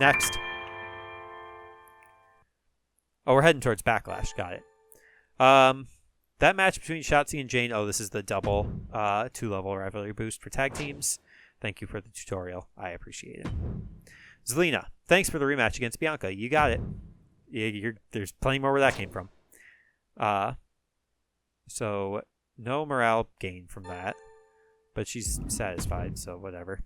Next. Oh, we're heading towards Backlash. Got it. That match between Shotzi and Jane. Oh, this is the double 2-level rivalry boost for tag teams. Thank you for the tutorial. I appreciate it. Zelina, thanks for the rematch against Bianca. You got it. There's plenty more where that came from. So no morale gain from that, but she's satisfied, so whatever.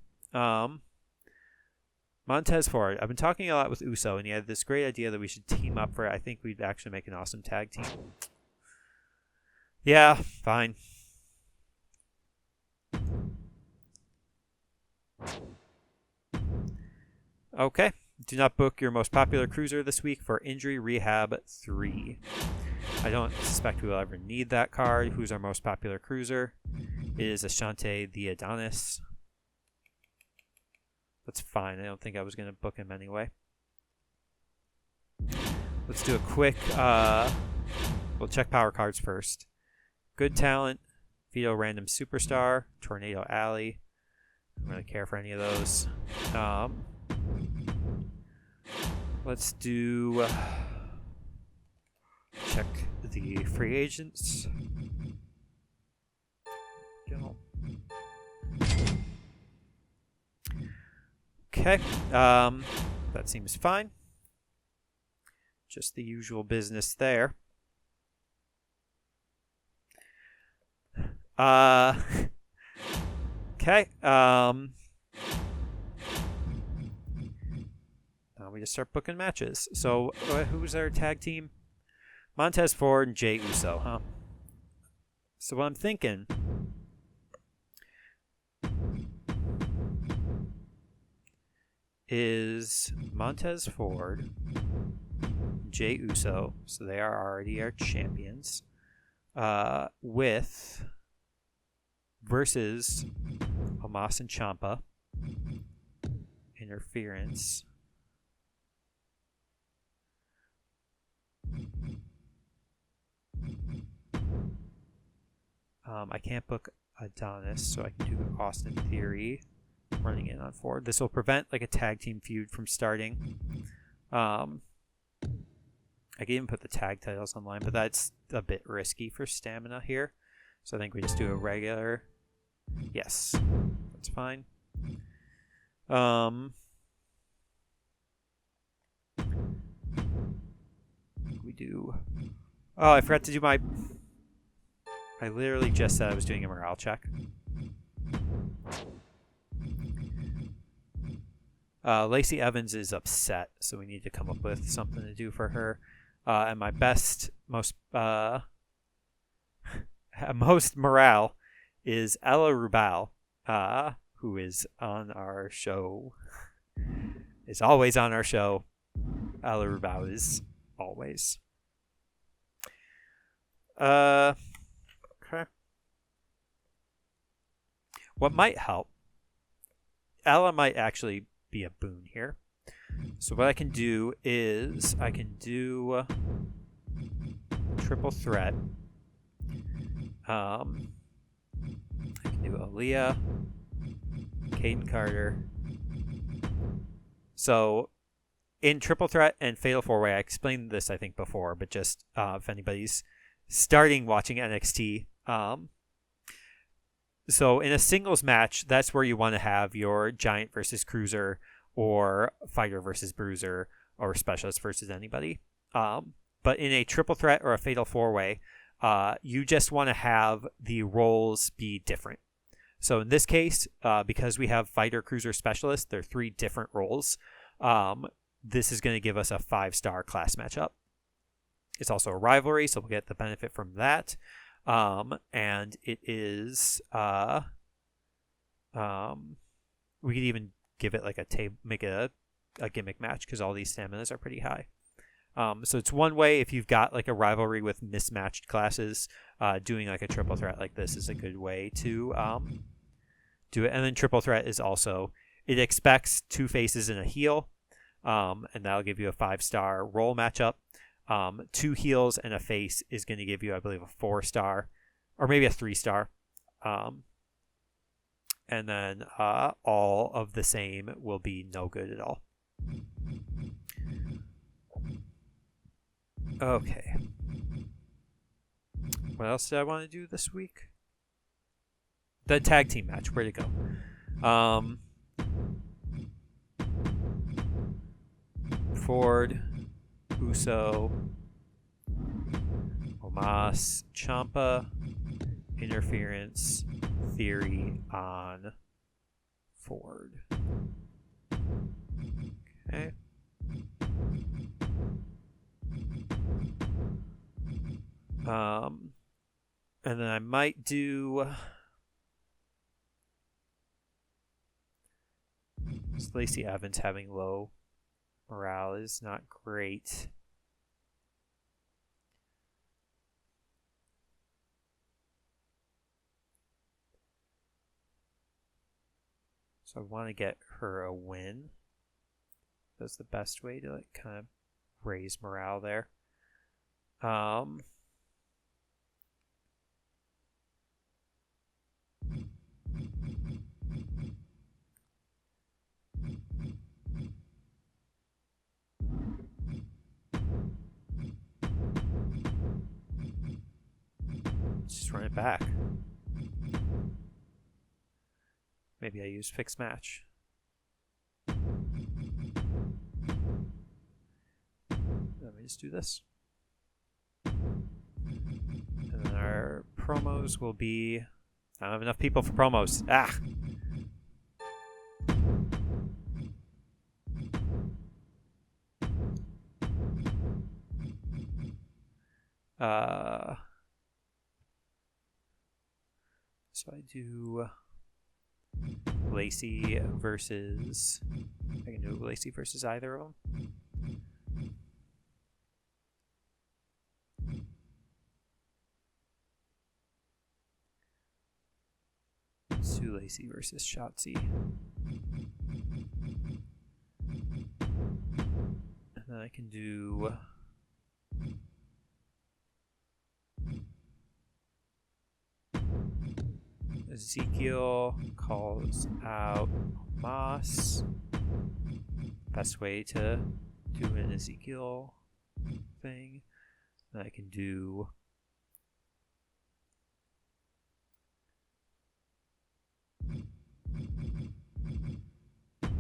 Montez Ford. I've been talking a lot with Uso, and he had this great idea that we should team up for it. I think we'd actually make an awesome tag team. Yeah, fine. Okay. Do not book your most popular cruiser this week for Injury Rehab 3. I don't suspect we will ever need that card. Who's our most popular cruiser? It is Ashante the Adonis. That's fine. I don't think I was going to book him anyway. Let's do a quick... we'll check power cards first. Good Talent, Vito Random Superstar, Tornado Alley. I don't really care for any of those. Let's do... check the free agents. Go. Okay, that seems fine. Just the usual business there. Okay, now we just start booking matches. So, who's our tag team? Montez Ford and Jey Uso, huh? So what I'm thinking is Montez Ford, Jey Uso, so they are already our champions, versus Omos and Ciampa, interference. I can't book Adonis, so I can do Austin Theory running in on Ford. This will prevent like a tag team feud from starting. I can even put the tag titles online, but that's a bit risky for stamina here. So I think we just do a regular. Yes, that's fine. We do. Oh, I forgot to do my. I literally just said I was doing a morale check. Lacey Evans is upset, so we need to come up with something to do for her. And my best, most morale is Ella Rubal, who is on our show. Is always on our show. Ella Rubal is always. Okay. What might help? Ella might actually be a boon here. So what I can do is I can do triple threat. I can do Aaliyah, Caden Carter. So in triple threat and fatal four-way, I explained this I think before, but just if anybody's starting watching NXT, so in a singles match, that's where you want to have your giant versus cruiser, or fighter versus bruiser, or specialist versus anybody. But in a triple threat or a fatal four-way, you just want to have the roles be different. So in this case, because we have fighter, cruiser, specialist, they're 3 different roles. This is going to give us a 5-star class matchup. It's also a rivalry, so we'll get the benefit from that. And it is, we could even give it like a make it a gimmick match because all these staminas are pretty high. So it's one way if you've got like a rivalry with mismatched classes, doing like a triple threat like this is a good way to do it. And then triple threat is also, it expects 2 faces and a heel, and that'll give you a 5-star role matchup. 2 heels and a face is going to give you, I believe, a 4-star or maybe a 3-star. And then all of the same will be no good at all. Okay. What else did I want to do this week? The tag team match. Where'd it go? Ford, Uso, Omos, Ciampa, interference, Theory on Ford. Okay. And then I might do Lacey Evans having low morale is not great. So I want to get her a win. That's the best way to like kind of raise morale there. Let's just run it back. Maybe I use fixed match. Let me just do this. And then our promos will be... I don't have enough people for promos. Ah! So I do Lacey versus... I can do Lacey versus either of them. Let's do Lacey versus Shotzi. And then I can do... Ezekiel calls out Moss. Best way to do an Ezekiel thing. And I can do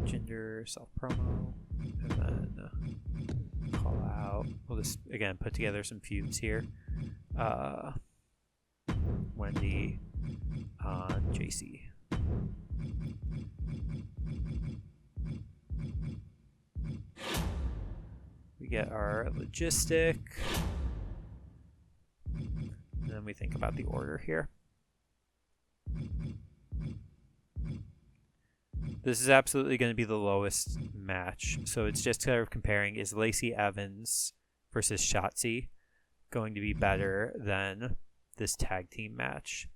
gender self promo, and then call out. We'll just again put together some feuds here. Wendy on JC. We get our logistic, and then we think about the order here. This is absolutely going to be the lowest match, so it's just kind of comparing, is Lacey Evans versus Shotzi going to be better than this tag team match?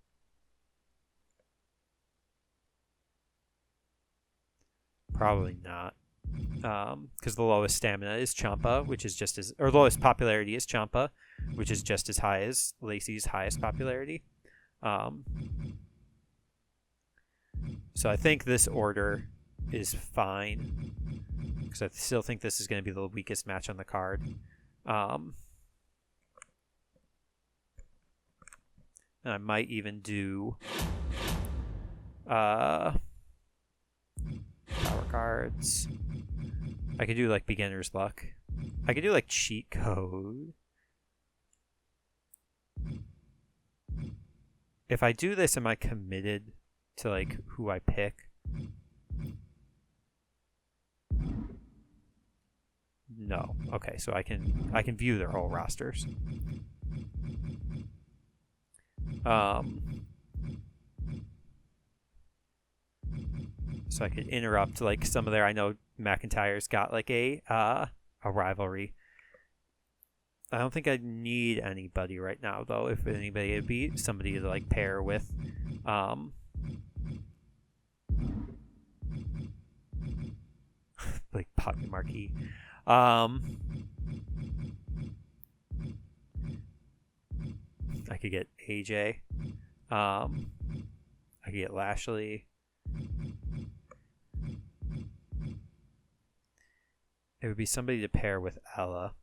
Probably not, because the lowest stamina is Ciampa, which is just as, or lowest popularity is Ciampa, which is just as high as Lacey's highest popularity. So I think this order is fine, because I still think this is going to be the weakest match on the card. And I might even do power cards. I could do like beginner's luck. I could do like cheat code. If I do this, am I committed to like who I pick? No. Okay, so I can view their whole rosters. So I could interrupt like some of their. I know McIntyre's got like a rivalry. I don't think I need anybody right now though. If anybody, it'd be somebody to like pair with. Like Pocket Marquee. I could get AJ. I could get Lashley. It would be somebody to pair with Ella.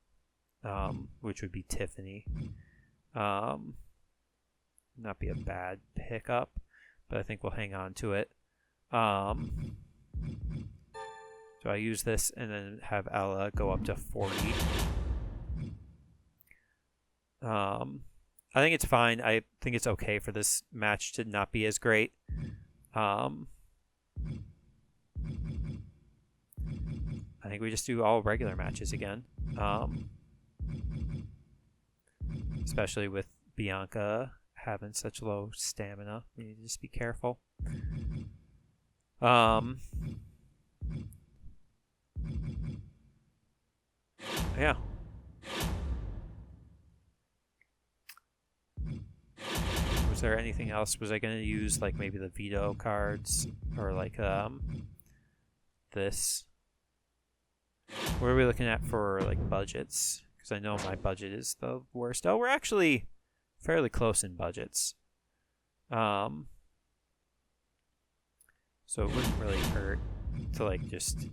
which would be Tiffany. Not be a bad pickup, but I think we'll hang on to it. So I use this and then have Ella go up to 40. I think it's fine. I think it's okay for this match to not be as great. I think we just do all regular matches again. Especially with Bianca having such low stamina. You need to just be careful. Yeah. Was there anything else? Was I going to use like maybe the veto cards or like this? What are we looking at for like budgets? Because I know my budget is the worst. Oh, we're actually fairly close in budgets. So it wouldn't really hurt to like just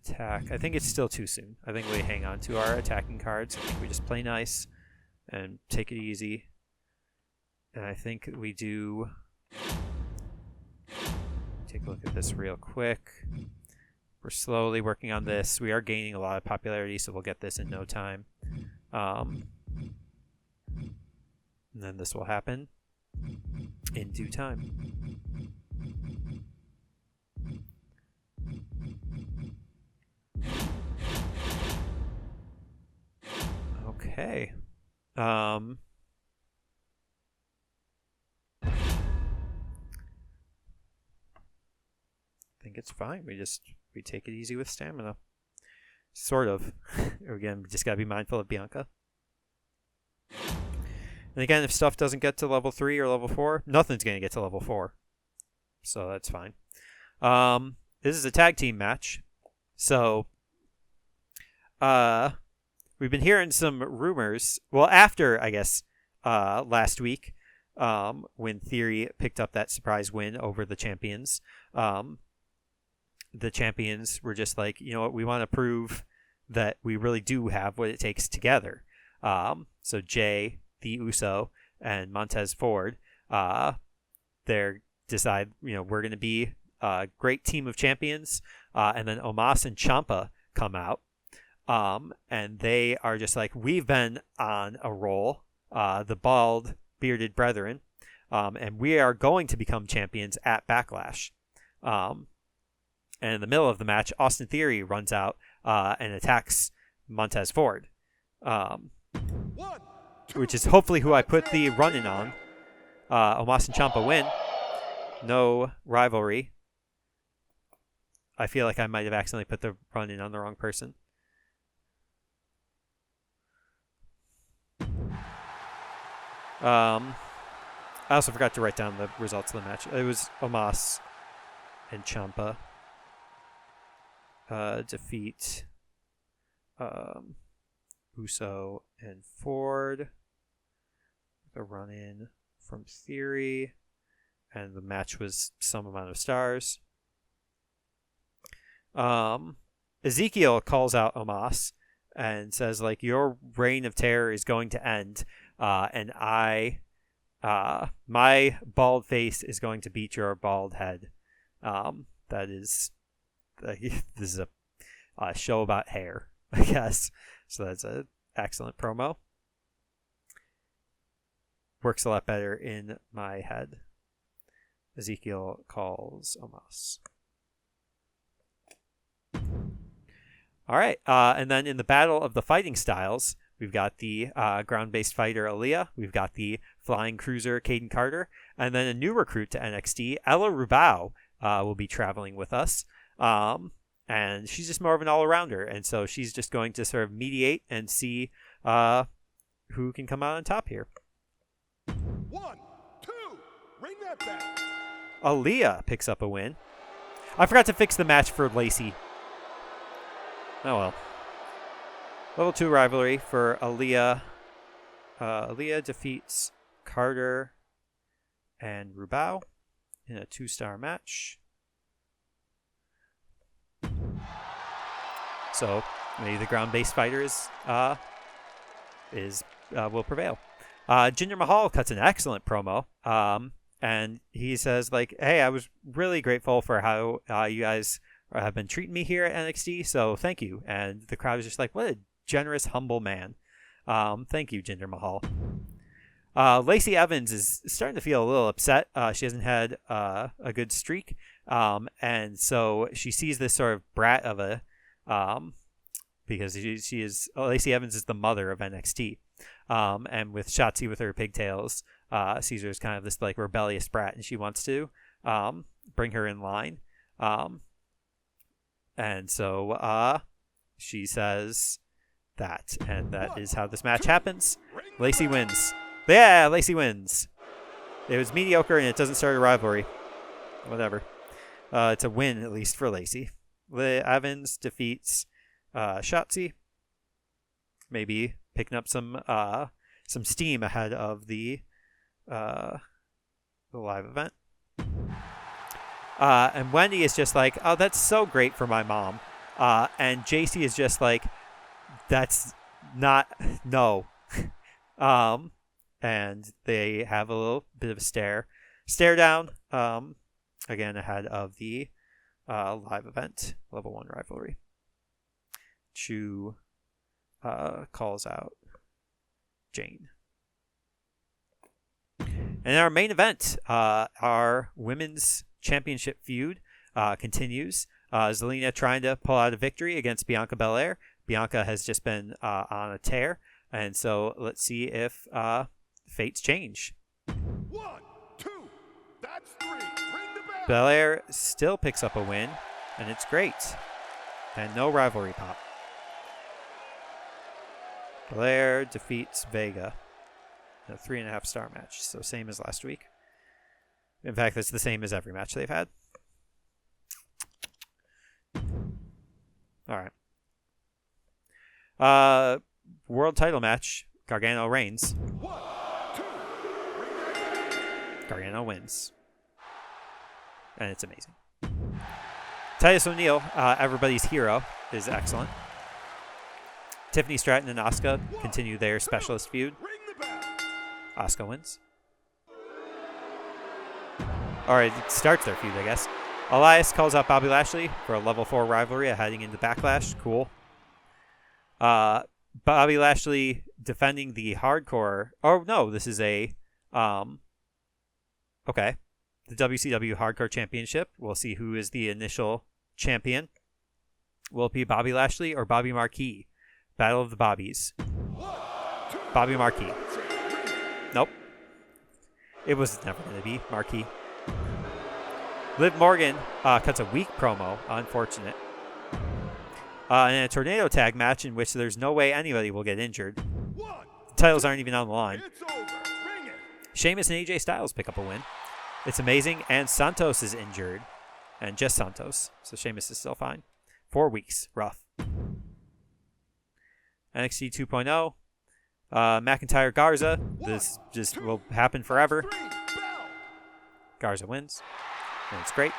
attack. I think it's still too soon. I think we hang on to our attacking cards. I think we just play nice and take it easy. And I think we do... Take a look at this real quick. We're slowly working on this. We are gaining a lot of popularity, so we'll get this in no time. And then this will happen in due time. Okay. I think it's fine. We take it easy with stamina. Sort of. Again, we just gotta be mindful of Bianca. And again, if stuff doesn't get to level 3 or level 4, nothing's gonna get to level 4. So that's fine. This is a tag team match. So we've been hearing some rumors. Well, after, I guess, last week, when Theory picked up that surprise win over the champions, the champions were just like, you know what, we want to prove that we really do have what it takes together. So Jay, the Uso, and Montez Ford, they decide, you know, we're going to be a great team of champions. And then Omos and Ciampa come out. And they are just like, we've been on a roll, the bald bearded brethren, and we are going to become champions at Backlash. And in the middle of the match, Austin Theory runs out and attacks Montez Ford, which is hopefully who I put the run-in on. Omos and Ciampa win. No rivalry. I feel like I might have accidentally put the run-in on the wrong person. I also forgot to write down the results of the match. It was Omos and Ciampa defeat Uso and Ford. The run-in from Theory. And the match was some amount of stars. Ezekiel calls out Omos and says, like, your reign of terror is going to end. And my bald face is going to beat your bald head. This is a show about hair, I guess. So that's an excellent promo. Works a lot better in my head. Ezekiel calls Omos. All right. And then in the Battle of the Fighting Styles, we've got the ground-based fighter Aaliyah. We've got the flying cruiser Caden Carter. And then a new recruit to NXT, Ella Rubao, will be traveling with us. And she's just more of an all-arounder. And so she's just going to sort of mediate and see who can come out on top here. 1, 2, ring that back. Aaliyah picks up a win. I forgot to fix the match for Lacey. Oh well. Level 2 rivalry for Aaliyah. Aaliyah defeats Carter and Rubao in a 2-star match. So, maybe the ground-based fighter will prevail. Jinder Mahal cuts an excellent promo, and he says like, "Hey, I was really grateful for how you guys have been treating me here at NXT, so thank you." And the crowd is just like, "What a generous, humble man." Thank you, Jinder Mahal. Lacey Evans is starting to feel a little upset. She hasn't had a good streak, and so she sees this sort of brat of a, because Lacey Evans is the mother of NXT, and with Shotzi with her pigtails, sees her as kind of this like rebellious brat, and she wants to bring her in line, and so she says that, and that is how this match happens. Lacey wins. Yeah, Lacey wins. It was mediocre and it doesn't start a rivalry. Whatever. It's a win, at least, for Lacey. Evans defeats Shotzi. Maybe picking up some steam ahead of the live event. And Wendy is just like, "Oh, that's so great for my mom." And JC is just like, "That's not, no." And they have a little bit of a stare down, again ahead of the live event, level 1 rivalry. Chu calls out Jane. And our main event, our women's championship feud, continues. Zelina trying to pull out a victory against Bianca Belair. Bianca has just been on a tear, and so let's see if fates change. 1, 2, that's 3. Ring the bell. Belair still picks up a win, and it's great. And no rivalry pop. Belair defeats Vega in a 3.5-star match, so same as last week. In fact, it's the same as every match they've had. All right. World title match. Gargano reigns. 1, 2, ring the bell. Gargano wins. And it's amazing. Titus O'Neil, everybody's hero, is excellent. Tiffany Stratton and Asuka continue their specialist feud. Ring the bell. Asuka wins. Alright, it starts their feud, I guess. Elias calls out Bobby Lashley for a level 4 rivalry heading into Backlash. Cool. Bobby Lashley defending the hardcore. Oh, no, this is a... Okay. The WCW Hardcore Championship. We'll see who is the initial champion. Will it be Bobby Lashley or Bobby Marquis? Battle of the Bobbies. Bobby Marquis. Nope. It was never going to be Marquis. Liv Morgan cuts a weak promo. Unfortunate. In a tornado tag match in which there's no way anybody will get injured. The titles aren't even on the line. It's over. Ring it. Sheamus and AJ Styles pick up a win. It's amazing, and Santos is injured. And just Santos. So Sheamus is still fine. 4 weeks. Rough. NXT 2.0. McIntyre Garza. This just will happen forever. 3, bell. Garza wins. And it's great.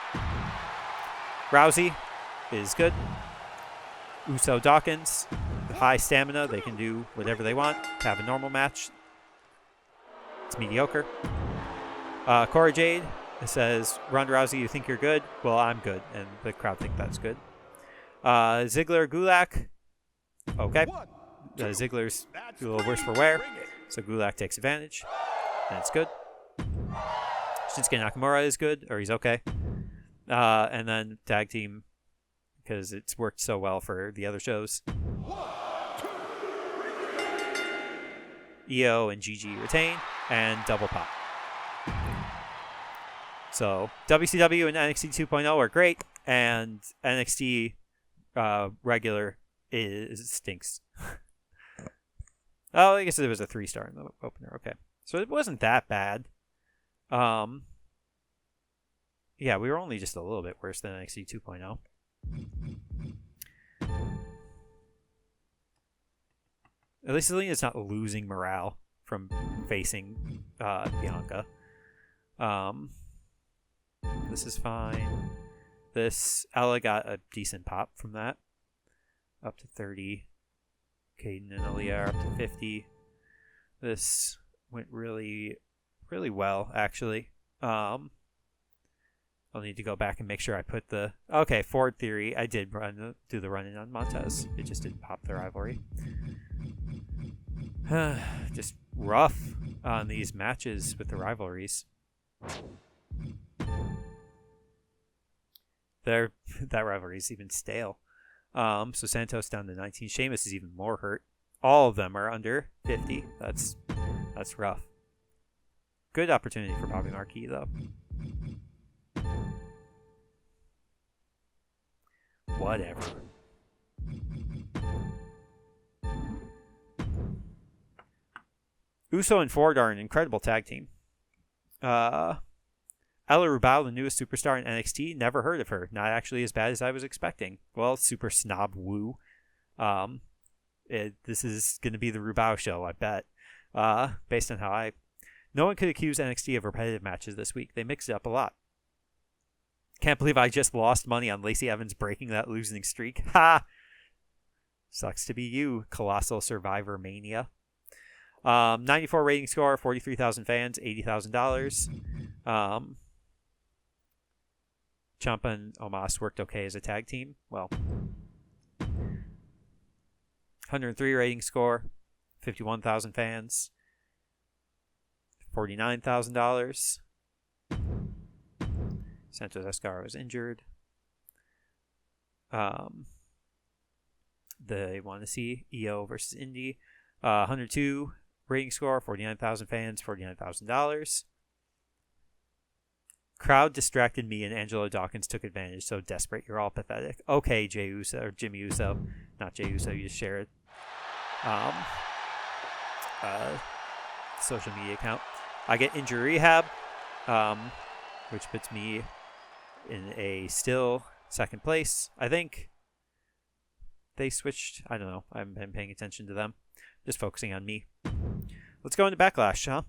Rousey is good. Uso Dawkins. High stamina. They can do whatever they want. Have a normal match. It's mediocre. Cora Jade says, "Ronda Rousey, you think you're good? Well, I'm good." And the crowd think that's good. Ziggler Gulak. Okay. 1, Ziggler's that's a little 3. worse for wear. Ring it. So Gulak takes advantage. And it's good. Shinsuke Nakamura is good, or he's okay. And then tag team, because it's worked so well for the other shows. 1, 2, ring the bell. EO and GG retain, and double pop. So WCW and NXT 2.0 are great, and NXT regular stinks. Oh, I guess it was a 3-star in the opener. Okay, so it wasn't that bad. Yeah, we were only just a little bit worse than NXT 2.0. At least Zelina's not losing morale from facing Bianca. This is fine. Ella got a decent pop from that. up to 30. Caden and Aaliyah are up to 50. This went really, really well, actually. I'll need to go back and make sure I put the... Okay, Ford Theory. I did do the run-in on Montez. It just didn't pop the rivalry. Just rough on these matches with the rivalries. That rivalry is even stale. So Santos down to 19. Sheamus is even more hurt. All of them are under 50. That's rough. Good opportunity for Bobby Marquis, though. Whatever. Uso and Ford are an incredible tag team. Ella Rubao, the newest superstar in NXT, never heard of her. Not actually as bad as I was expecting. Well, super snob woo. This is going to be the Rubao show, I bet. Based on how no one could accuse NXT of repetitive matches this week. They mixed it up a lot. Can't believe I just lost money on Lacey Evans breaking that losing streak. Ha! Sucks to be you, Colossal Survivor Mania. 94 rating score, 43,000 fans, $80,000. Ciampa and Omos worked okay as a tag team. Well, 103 rating score, 51,000 fans, $49,000. Santos Escobar was injured. They want to see EO versus Indy. 102 rating score, 49,000 fans, $49,000. Crowd distracted me and Angelo Dawkins took advantage. So desperate, you're all pathetic. Okay, Jey Uso or Jimmy Uso, not Jey Uso. You just share it. Social media account. I get injury rehab, which puts me in a still second place. I think they switched. I don't know. I haven't been paying attention to them. Just focusing on me. Let's go into Backlash, huh?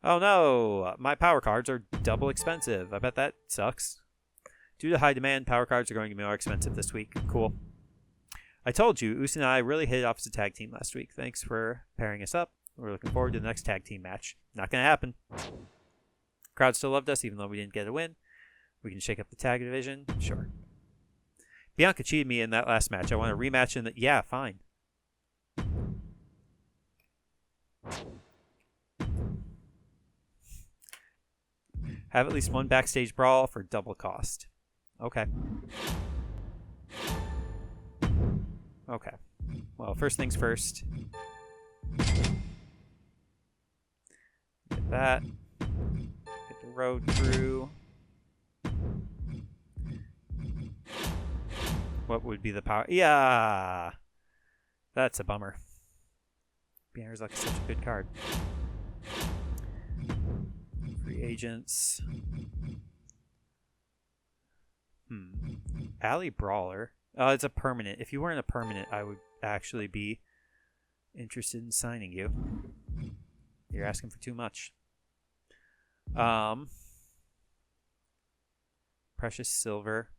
Oh no, my power cards are double expensive. I bet that sucks. Due to high demand, power cards are going to be more expensive this week. Cool. I told you, Uso and I really hit it off as a tag team last week. Thanks for pairing us up. We're looking forward to the next tag team match. Not going to happen. Crowd still loved us, even though we didn't get a win. We can shake up the tag division. Sure. Bianca cheated me in that last match. I want a rematch in the... Yeah, fine. Have at least one backstage brawl for double cost. Okay. Okay. Well, first things first. Get that. Get the road crew. What would be the power? Yeah! That's a bummer. Bianca's like such a good card. Free agents. Alley Brawler. Oh, it's a permanent. If you weren't a permanent, I would actually be interested in signing you. You're asking for too much. Precious Silver.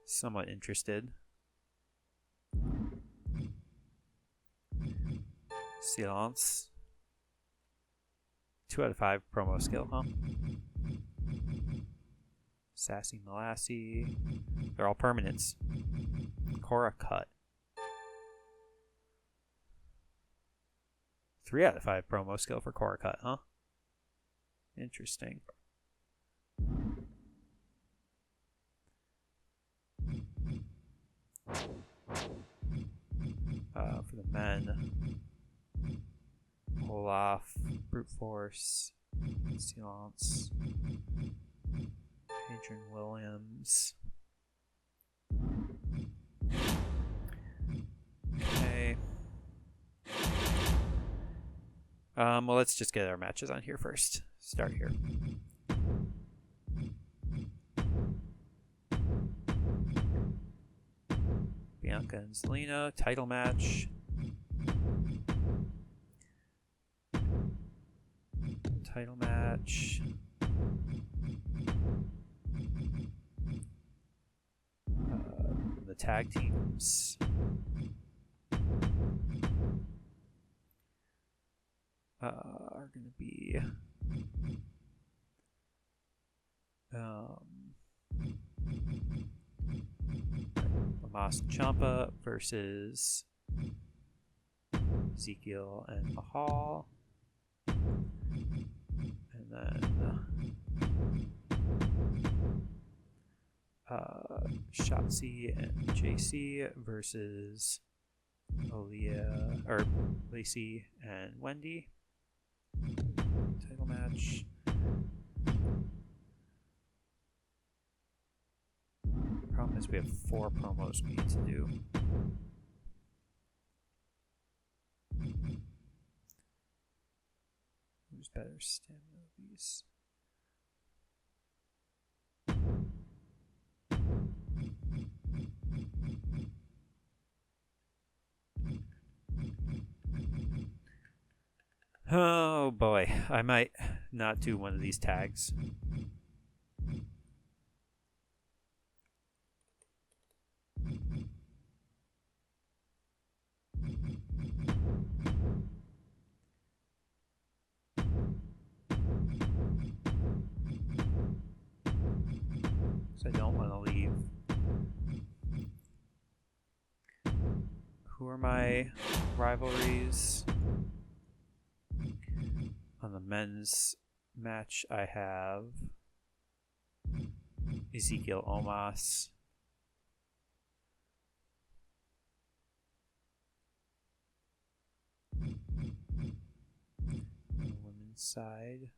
Somewhat interested. Silence. 2 out of 5 promo skill, huh? Sassy Molassie. They're all permanents. Cora Cut. 3 out of 5 promo skill for Cora Cut, huh? Interesting. For the men, Olaf, Brute Force, Silence, Adrian Williams. Okay. Well, let's just get our matches on here first. Start here. Bianca and Zelina, title match. Title match. tag teams. Are going to be Lamas Ciampa versus Ezekiel and Mahal. And then Shotzi and JC versus Lacey and Wendy. Title match. The problem is we have 4 promos we need to do. Who's better stamina of these? Oh boy, I might not do one of these tags. So I don't want to leave. Who are my rivalries? On the men's match, I have Ezekiel Omos. On the women's side,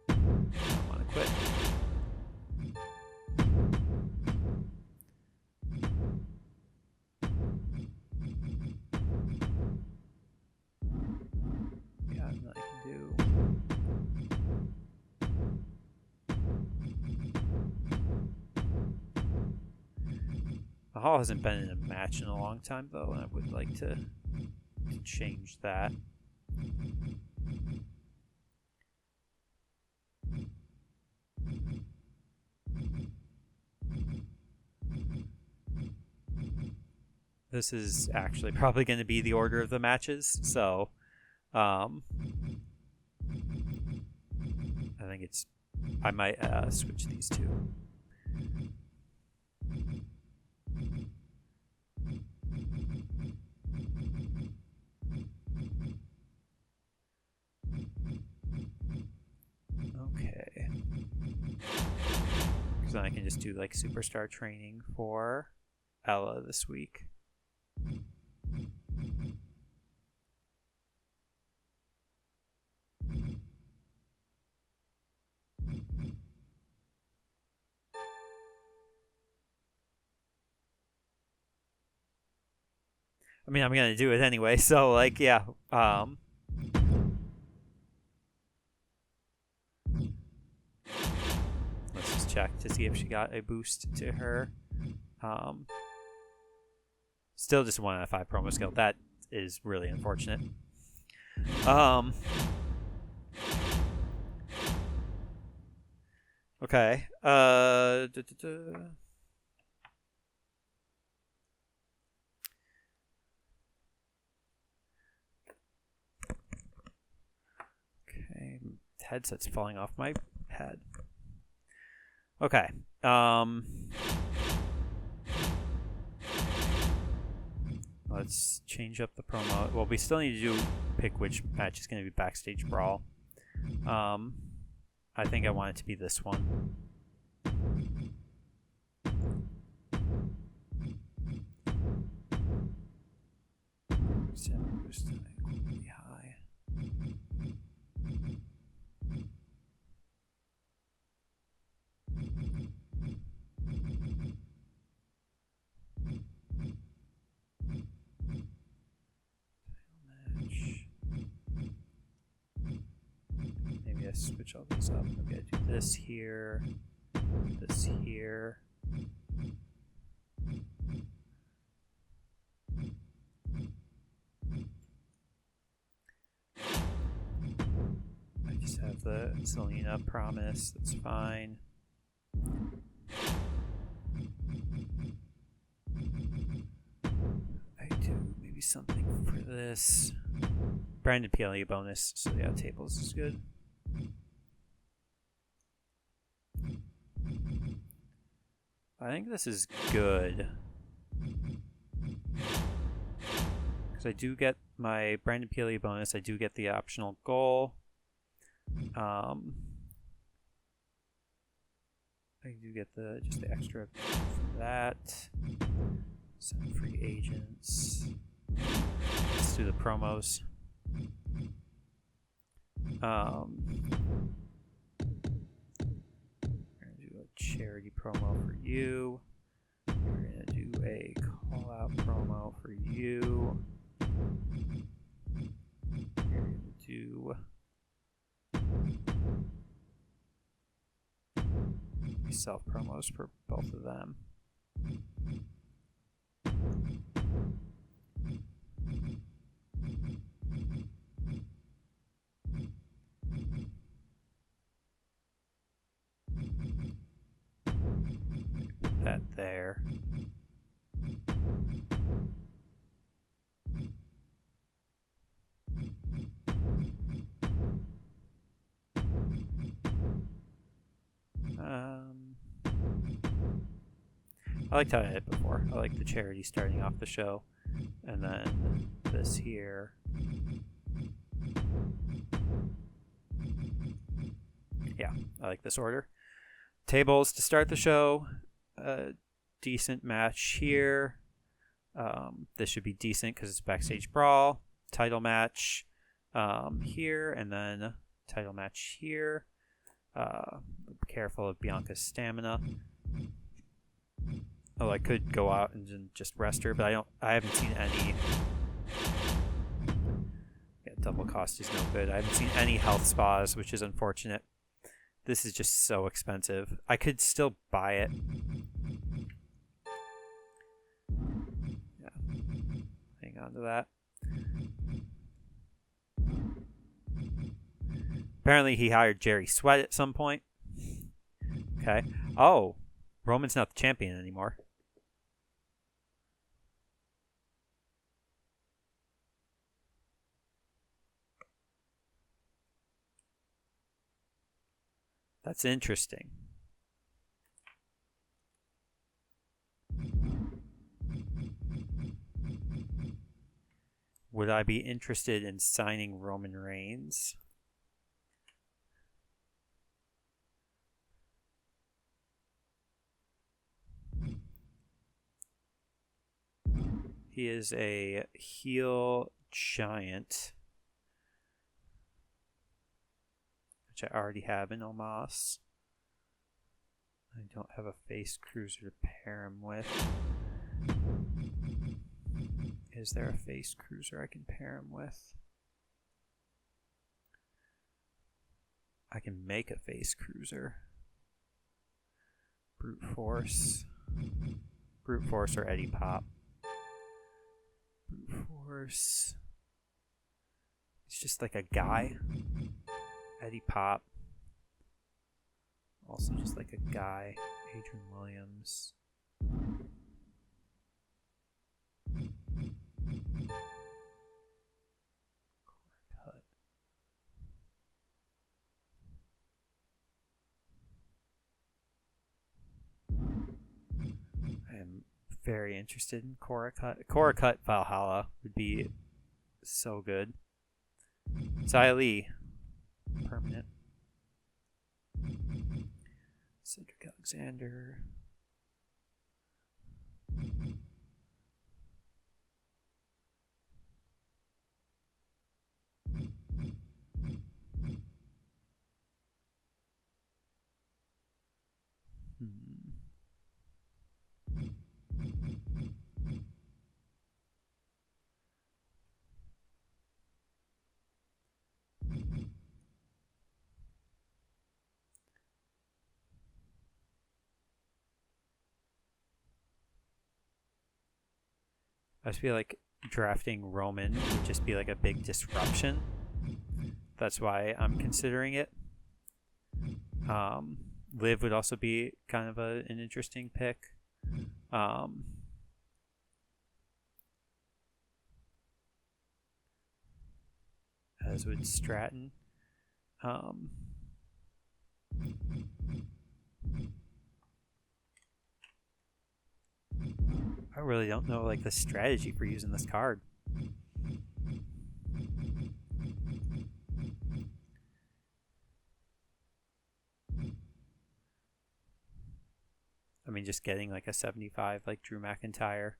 I want to quit. Yeah, nothing I can do. Mahal hasn't been in a match in a long time, though, and I would like to change that. This is actually probably going to be the order of the matches, so I think I might switch these two. Okay. Because then I can just do like superstar training for Ella this week. I mean, I'm gonna do it anyway, so like, yeah. Let's just check to see if she got a boost to her. Still just 1 out of 5 promo skill. That is really unfortunate. Okay. Okay. Headset's falling off my head. Okay. Let's change up the promo. Well, we still need to pick which match is going to be Backstage Brawl. I think I want it to be this one. Equally high. Maybe I switch all these up. Maybe I do this here, this here. Selena promise. That's fine. I do maybe something for this. Branded PLE bonus. So yeah, tables is good. I think this is good. Because I do get my Branded PLE bonus. I do get the optional goal. I do get just the extra from that. Some free agents. Let's do the promos. We're gonna do a charity promo for you. We're gonna do a call out promo for you. We're gonna do self promos for both of them. Put that there. I liked how I hit before. I like the charity starting off the show. And then this here. Yeah, I like this order. Tables to start the show. Decent match here. This should be decent because it's backstage brawl. Title match here, and then title match here. Be careful of Bianca's stamina. Oh, I could go out and just rest her, but I haven't seen any. Yeah, double cost is no good. I haven't seen any health spas, which is unfortunate. This is just so expensive. I could still buy it. Yeah. Hang on to that. Apparently he hired Jerry Sweat at some point. Okay. Oh, Roman's not the champion anymore. That's interesting. Would I be interested in signing Roman Reigns? He is a heel giant, which I already have in Omos. I don't have a face cruiser to pair him with. Is there a face cruiser I can pair him with? I can make a face cruiser. Brute Force. Brute Force or Eddie Pop. Brute Force. It's just like a guy. Eddie Pop. Also just like a guy. Adrian Williams. Cut. I am very interested in Cora Cut. Cora Cut Valhalla would be so good. Xia Li. Permanent. Cedric Alexander. I just feel like drafting Roman would just be like a big disruption. That's why I'm considering it. Liv would also be kind of an interesting pick. As would Stratton. I really don't know like the strategy for using this card. I mean, just getting like a 75 like Drew McIntyre,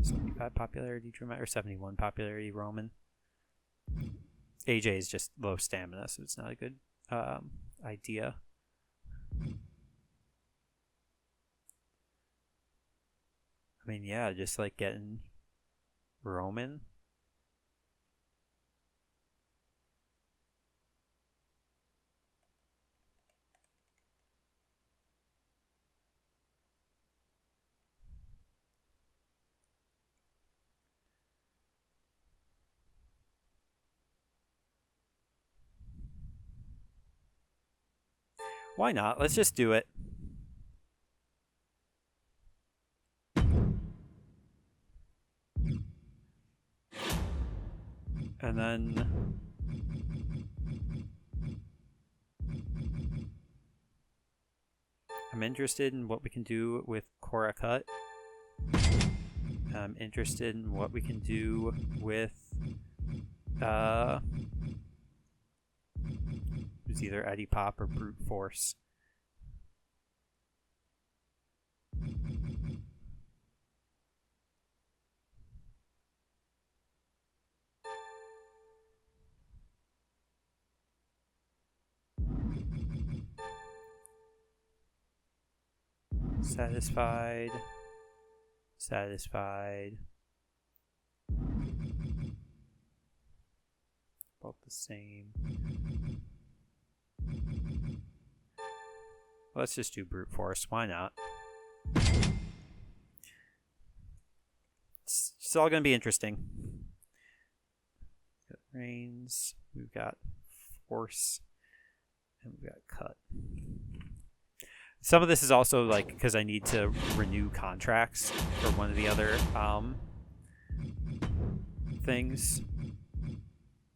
75 popularity Drew or 71 popularity Roman. AJ is just low stamina, so it's not a good idea. I mean, yeah, just like getting Roman. Why not? Let's just do it. And then I'm interested in what we can do with Cora Cut. I'm interested in what we can do with it was either Eddie Pop or Brute Force. Satisfied. Both the same. Let's just do Brute Force. Why not? It's all going to be interesting. We've got Reigns. We've got Force. And we've got Cut. Some of this is also like because I need to renew contracts for one of the other things.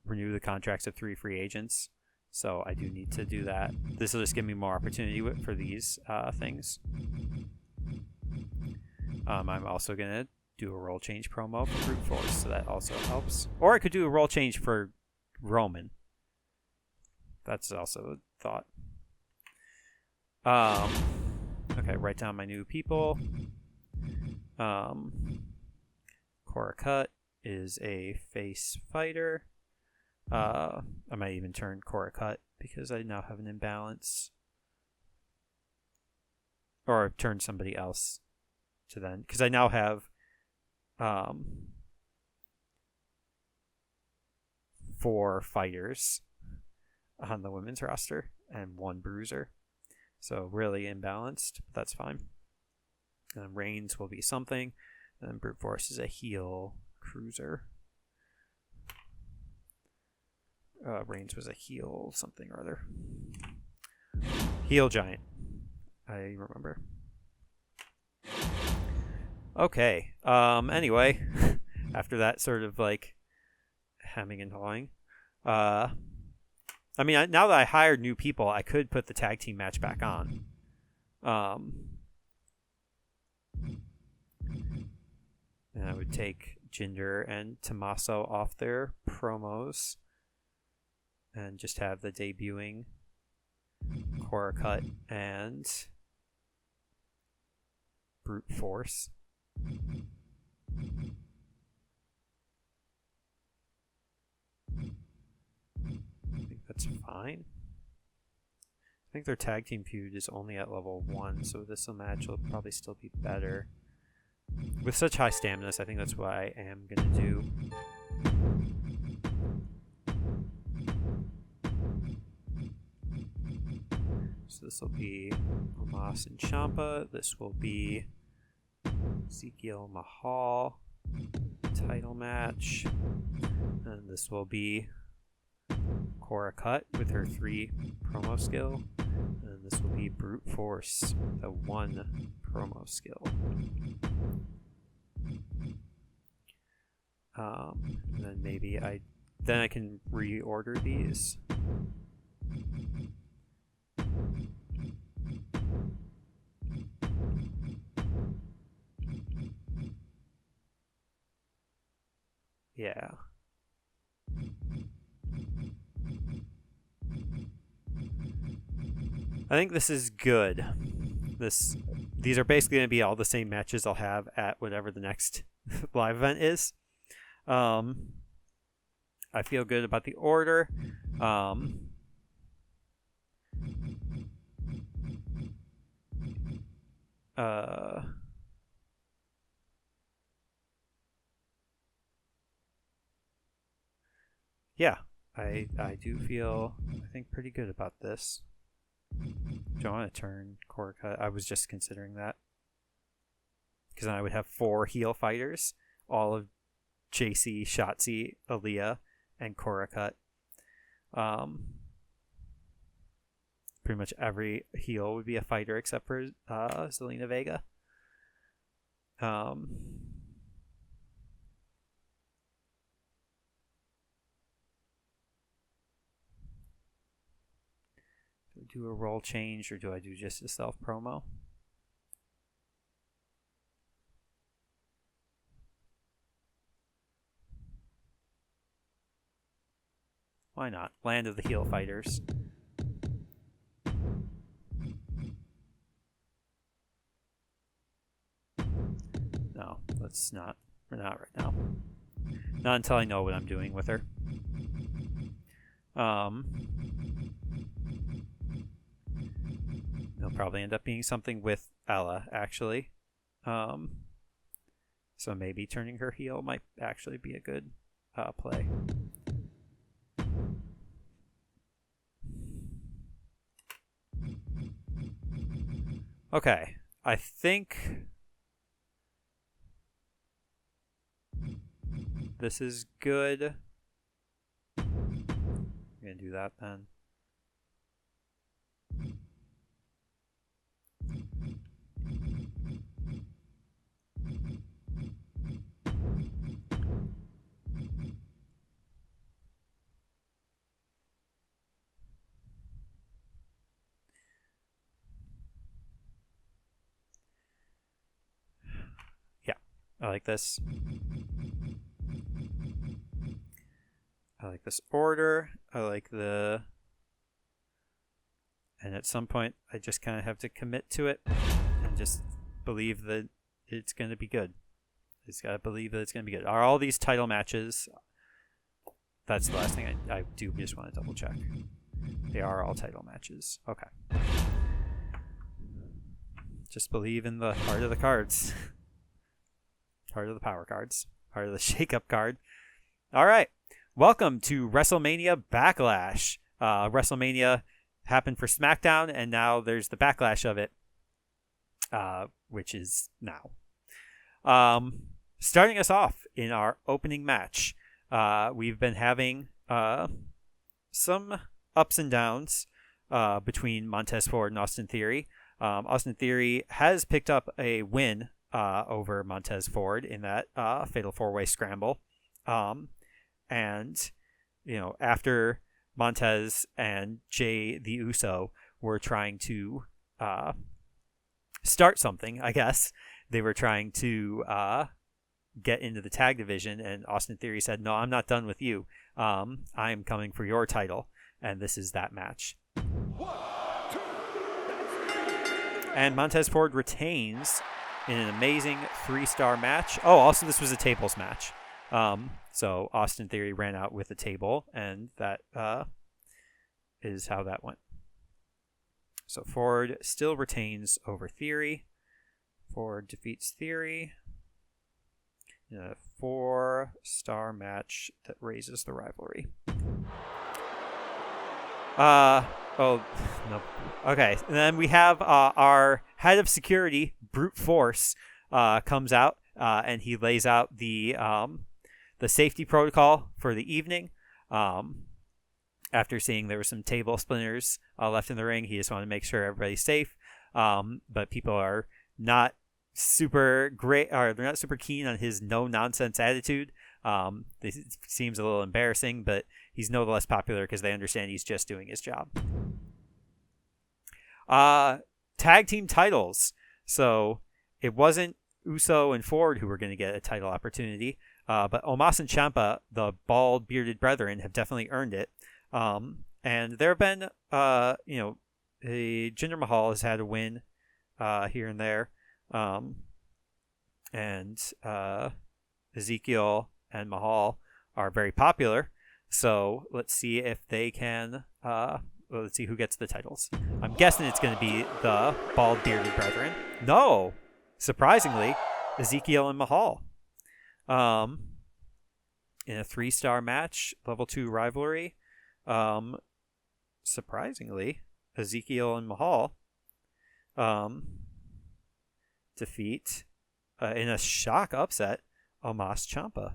Renew the contracts of 3 free agents. So I do need to do that. This will just give me more opportunity for these things. I'm also going to do a role change promo for Brute Force, so that also helps. Or I could do a role change for Roman. That's also a thought. Okay, write down my new people. Cora Cut is a face fighter. I might even turn Cora Cut because I now have an imbalance. Or turn somebody else to then. Because I now have 4 fighters on the women's roster and 1 bruiser. So really imbalanced, but that's fine. And Reigns will be something. And Brute Force is a heel cruiser. Reigns was a heel something or other. Heel giant. I remember. Okay. Anyway, after that sort of like hemming and hawing, I mean, now that I hired new people, I could put the tag team match back on. And I would take Jinder and Tommaso off their promos and just have the debuting Cora Cut and Brute Force. I think that's fine. I think their tag team feud is only at level 1, so this match will probably still be better. With such high stamina, I think that's what I am going to do. So this will be Omos and Ciampa. This will be Ezekiel Mahal title match. And this will be Cora Cut with her 3 promo skill. And this will be Brute Force, the 1 promo skill. And then maybe I can reorder these. Yeah. I think this is good. These are basically going to be all the same matches I'll have at whatever the next live event is. I feel good about the order. Yeah, I do feel, I think, pretty good about this. Do I want to turn Cora Cut? I was just considering that. Because then I would have 4 heel fighters, all of JC, Shotzi, Aaliyah, and Cora Cut. Pretty much every heel would be a fighter except for Zelina Vega. Do I do a role change or do I do just a self promo? Why not? Land of the heel fighters. No, let's not. We're not right now. Not until I know what I'm doing with her. It'll probably end up being something with Ella, actually. So maybe turning her heel might actually be a good play. Okay, I think this is good. I'm gonna do that then. I like this. I like this order. I like the... And at some point, I just kind of have to commit to it and just believe that it's going to be good. I just got to believe that it's going to be good. Are all these title matches... That's the last thing I do just want to double check. They are all title matches. Okay. Just believe in the heart of the cards. Heart of the power cards. Heart of the shake-up card. All right. Welcome to WrestleMania Backlash. WrestleMania happened for SmackDown, and now there's the backlash of it, which is now. Starting us off in our opening match, we've been having some ups and downs between Montez Ford and Austin Theory. Austin Theory has picked up a win over Montez Ford in that fatal 4-way scramble. And, after Montez and Jay the Uso were trying to start something, I guess, they were trying to get into the tag division, and Austin Theory said, "No, I'm not done with you. I'm coming for your title," and this is that match. 1, 2, and Montez Ford retains in an amazing 3-star match. Oh, also this was a tables match. So Austin Theory ran out with a table, and that is how that went. So Ford still retains over Theory. Ford defeats Theory in a 4-star match that raises the rivalry. Oh, no. Okay, and then we have our head of security, Brute Force, comes out, and he lays out the safety protocol for the evening. after seeing there were some table splinters left in the ring. He just wanted to make sure everybody's safe. But people are not super great, or they're not super keen on his no nonsense attitude. It seems a little embarrassing, but he's no less popular because they understand he's just doing his job. Tag team titles. So it wasn't Uso and Ford who were going to get a title opportunity, but Omos and Ciampa, the bald bearded brethren, have definitely earned it. And there have been, Jinder Mahal has had a win here and there. And Ezekiel and Mahal are very popular. So let's see if they can. Let's see who gets the titles. I'm guessing it's going to be the bald bearded brethren. No, surprisingly, Ezekiel and Mahal. In a 3-star match, level 2 rivalry. Surprisingly, Ezekiel and Mahal defeat in a shock upset Omos Ciampa.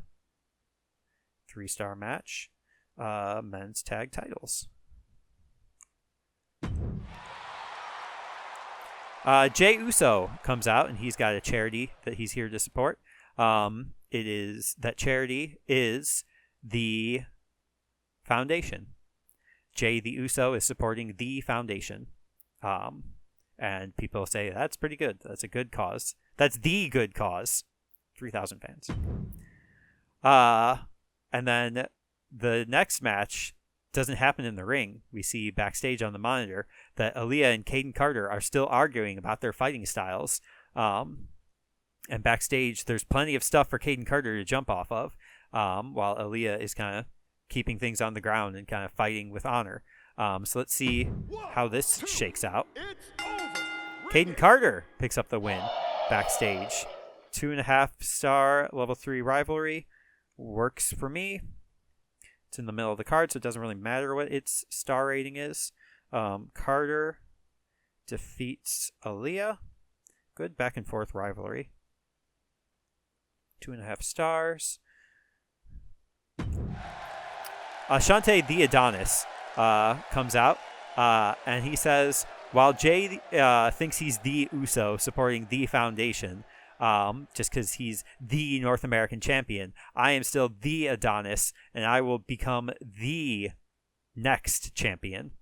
3-star match, men's tag titles. Jey Uso comes out and he's got a charity that he's here to support. That charity is the Foundation. Jey the Uso is supporting the Foundation. And people say that's pretty good. That's a good cause. That's the good cause. 3,000 fans. And then the next match doesn't happen in the ring. We see backstage on the monitor that Aaliyah and Caden Carter are still arguing about their fighting styles. And backstage, there's plenty of stuff for Caden Carter to jump off of, while Aaliyah is kind of keeping things on the ground and kind of fighting with honor. So let's see how this shakes out. Caden Carter picks up the win backstage. 2.5-star level 3 rivalry works for me. It's in the middle of the card, so it doesn't really matter what its star rating is. Carter defeats Aaliyah. Good back and forth rivalry. 2.5 stars. Ashante the Adonis comes out, and he says, while Jey thinks he's the Uso supporting the Foundation, just because he's the North American champion, I am still the Adonis, and I will become the next champion.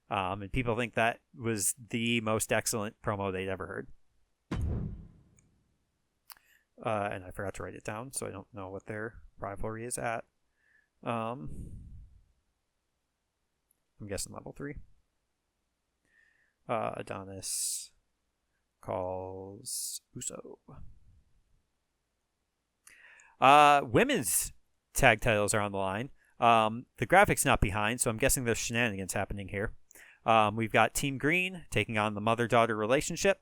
And people think that was the most excellent promo they'd ever heard. And I forgot to write it down, so I don't know what their rivalry is at. I'm guessing level 3. Adonis calls Uso. Women's tag titles are on the line. The graphics not behind, so I'm guessing there's shenanigans happening here. We've got Team Green taking on the mother-daughter relationship.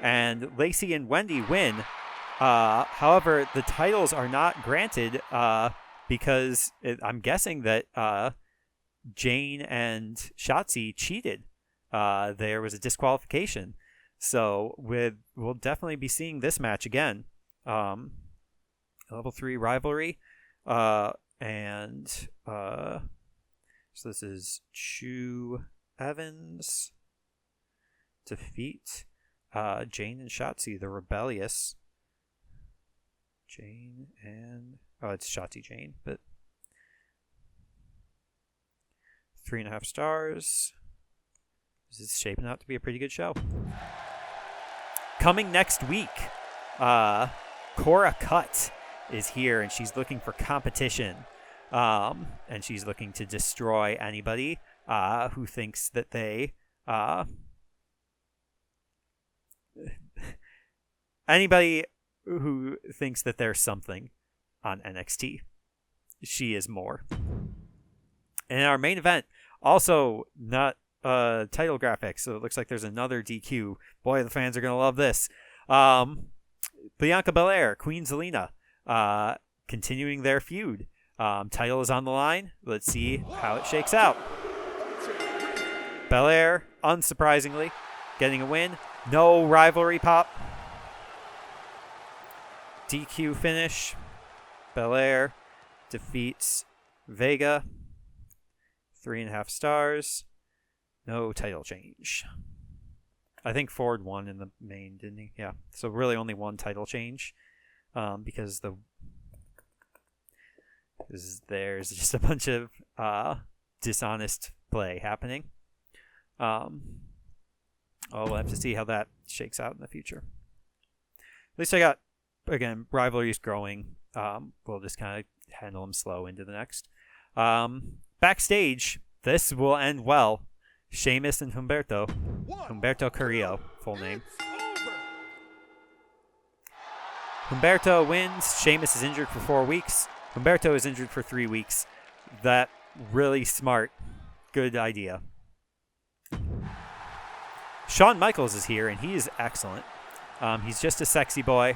And Lacey and Wendy win. However, the titles are not granted because I'm guessing that Jane and Shotzi cheated. There was a disqualification. So we'll definitely be seeing this match again. Level 3 rivalry. So this is Chu Evans defeat Jane and Shotzi, the rebellious. Jane and... Oh, it's Shotzi Jane, but... 3.5 stars. This is shaping out to be a pretty good show. Coming next week, Cora Cutt is here, and she's looking for competition. And she's looking to destroy anybody who thinks that they... anybody who thinks that there's something on NXT. She is more. And our main event, also not title graphics, so it looks like there's another DQ. Boy, the fans are going to love this. Bianca Belair, Queen Zelina, continuing their feud. Title is on the line. Let's see how it shakes out. Belair, unsurprisingly, getting a win. No rivalry pop. DQ finish. Belair defeats Vega. 3.5 stars. No title change. I think Ford won in the main, didn't he? Yeah. So really only one title change. Because there's just a bunch of dishonest play happening. We'll have to see how that shakes out in the future. At least I got, again, rivalries growing. We'll just kind of handle them slow into the next. Backstage, this will end well. Sheamus and Humberto Carrillo, full name. Humberto wins. Sheamus is injured for 4 weeks. Humberto is injured for 3 weeks. That really smart. Good idea. Shawn Michaels is here, and he is excellent. He's just a sexy boy.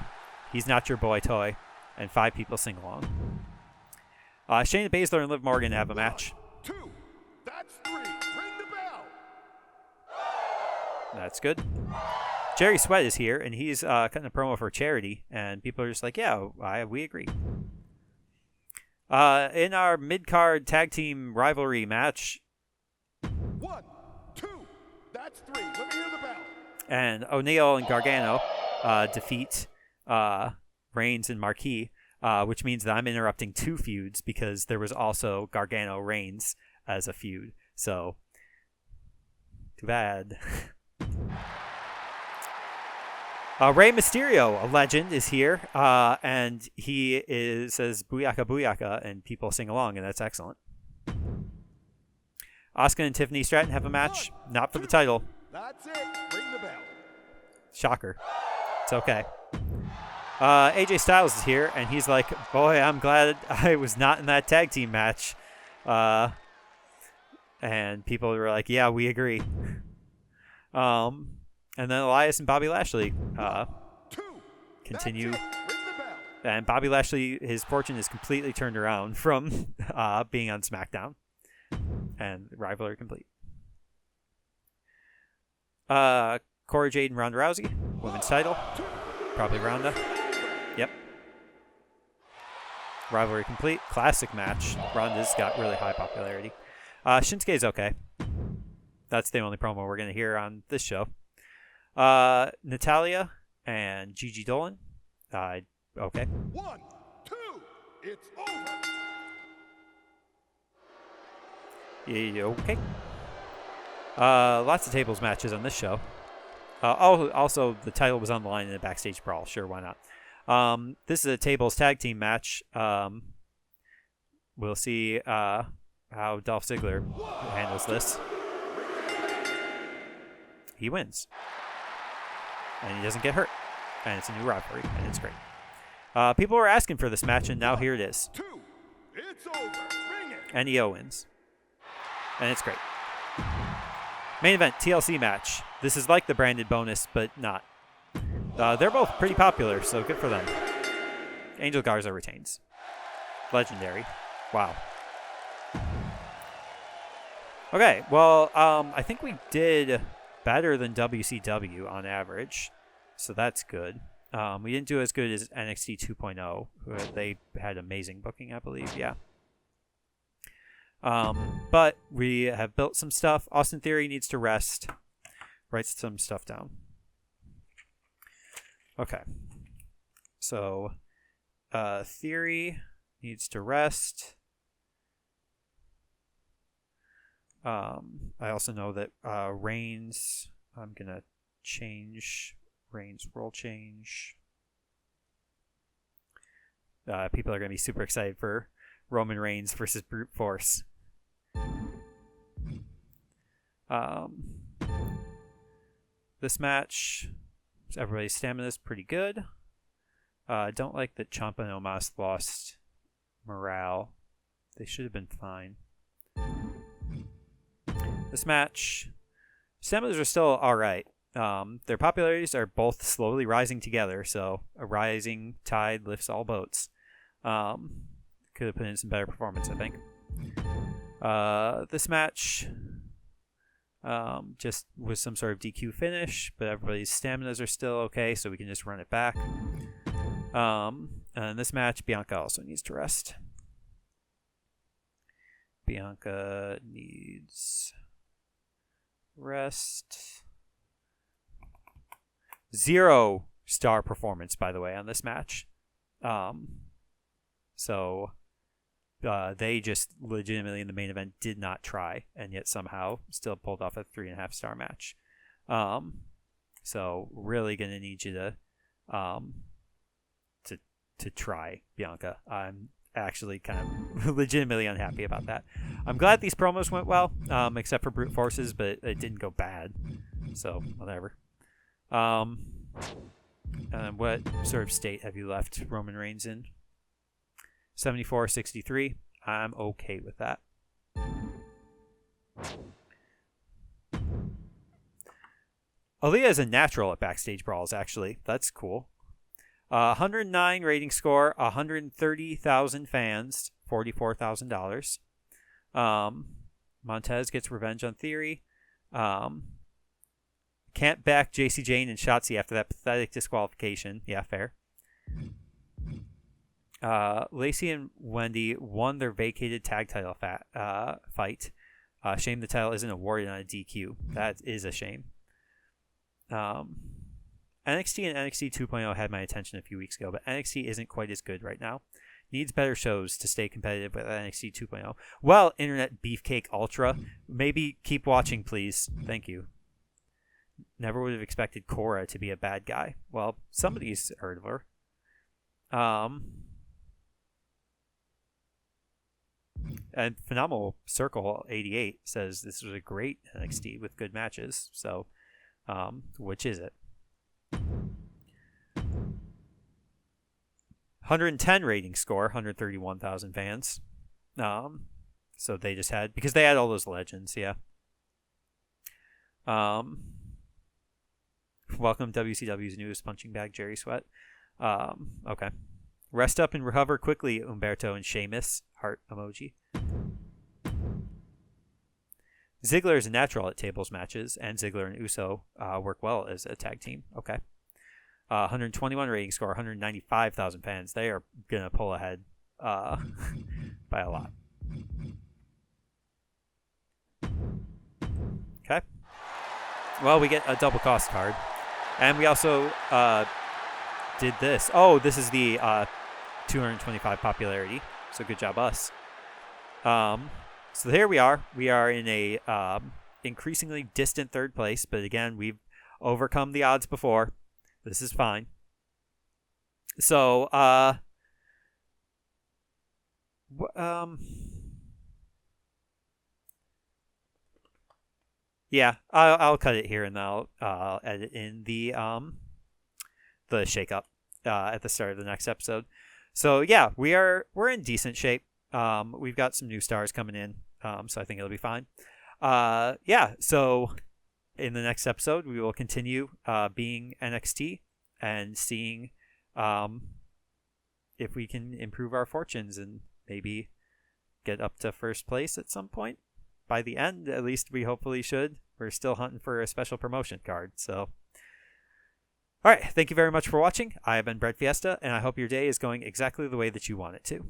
He's not your boy toy. And 5 people sing along. Shayna Baszler and Liv Morgan have a match. 2, that's 3. Ring the bell. That's good. Jerry Sweat is here, and he's cutting a promo for charity, and people are just like, yeah, we agree. In our mid-card tag team rivalry match... 1, 2, that's 3. Let me hear the bell. And O'Neal and Gargano defeat Reigns and Marquis, which means that I'm interrupting 2 feuds because there was also Gargano-Reigns as a feud. So, too bad. Rey Mysterio, a legend, is here, and he says "Booyaka Booyaka," and people sing along, and that's excellent. Asuka and Tiffany Stratton have a match, not for the title. That's it. Ring the bell. Shocker. It's okay. AJ Styles is here, and he's like, boy, I'm glad I was not in that tag team match. And people were like, yeah, we agree. And then Elias and Bobby Lashley continue. And Bobby Lashley, his fortune is completely turned around from being on SmackDown. And rivalry complete. Cora Jade and Ronda Rousey, women's title. Probably Ronda. Yep. Rivalry complete. Classic match. Ronda's got really high popularity. Shinsuke's okay. That's the only promo we're going to hear on this show. Natalia and Gigi Dolan. Okay. 1, 2, it's over. Yeah, okay. Lots of tables matches on this show. Also, the title was on the line in a backstage brawl. Sure, why not? This is a tables tag team match. We'll see how Dolph Ziggler handles this. He wins. And he doesn't get hurt. And it's a new rivalry, and it's great. People were asking for this match, and now here it is. 2, it's over. Ring it. And EO wins. And it's great. Main event, TLC match. This is like the branded bonus, but not. They're both pretty popular, so good for them. Angel Garza retains. Legendary. Wow. Okay, well, I think we did better than WCW on average, so that's good. We didn't do as good as NXT 2.0. They had amazing booking, I believe, yeah. But we have built some stuff. Austin Theory needs to rest. Write some stuff down. Okay. So, Theory needs to rest. I also know that Reigns, I'm going to change Reigns role change. People are going to be super excited for Roman Reigns versus Brute Force. This match, everybody's stamina is pretty good. I don't like that Ciampa and Omos lost morale. They should have been fine. This match, staminas are still alright. Their popularities are both slowly rising together, so a rising tide lifts all boats. Could have put in some better performance, I think. This match just was some sort of DQ finish, but everybody's staminas are still okay, so we can just run it back. And this match, Bianca also needs to rest. Bianca needs rest. 0-star performance, by the way, on this match. So they just legitimately in the main event did not try, and yet somehow still pulled off a 3.5-star match. So really gonna need you to try, Bianca. I'm actually kind of legitimately unhappy about that. I'm glad these promos went well, except for brute forces, but it didn't go bad. So whatever. And what sort of state have you left Roman Reigns in? 74-63. I'm okay with that. Aaliyah is a natural at backstage brawls, actually. That's cool. 109 rating score, 130,000 fans, $44,000. Montez gets revenge on Theory. Can't back JC Jane and Shotzi after that pathetic disqualification. Yeah, fair. Lacey and Wendy won their vacated tag title fight. Shame the title isn't awarded on a DQ. That is a shame. NXT and NXT 2.0 had my attention a few weeks ago, but NXT isn't quite as good right now. Needs better shows to stay competitive with NXT 2.0. Well, Internet Beefcake Ultra, maybe keep watching, please. Thank you. Never would have expected Cora to be a bad guy. Well, somebody's heard of her. And Phenomenal Circle 88 says this was a great NXT with good matches. So, which is it? 110 rating score, 131,000 fans. So they just had, because they had all those legends, yeah. Welcome WCW's newest punching bag, Jerry Sweat. Okay. Rest up and recover quickly, Umberto and Sheamus. Heart emoji. Ziggler is a natural at tables matches, and Ziggler and Uso work well as a tag team. Okay. 121 rating score, 195,000 fans. They are going to pull ahead by a lot. Okay. Well, we get a double cost card. And we also did this. Oh, this is the 225 popularity. So good job, us. So here we are. We are in a increasingly distant third place. But again, we've overcome the odds before. This is fine. So, yeah, I'll cut it here and I'll edit in the shakeup at the start of the next episode. So yeah, we're in decent shape. We've got some new stars coming in, so I think it'll be fine. Yeah, so in the next episode, we will continue being NXT and seeing if we can improve our fortunes and maybe get up to first place at some point. By the end, at least we hopefully should. We're still hunting for a special promotion card. So, all right. Thank you very much for watching. I have been breadfiesta, and I hope your day is going exactly the way that you want it to.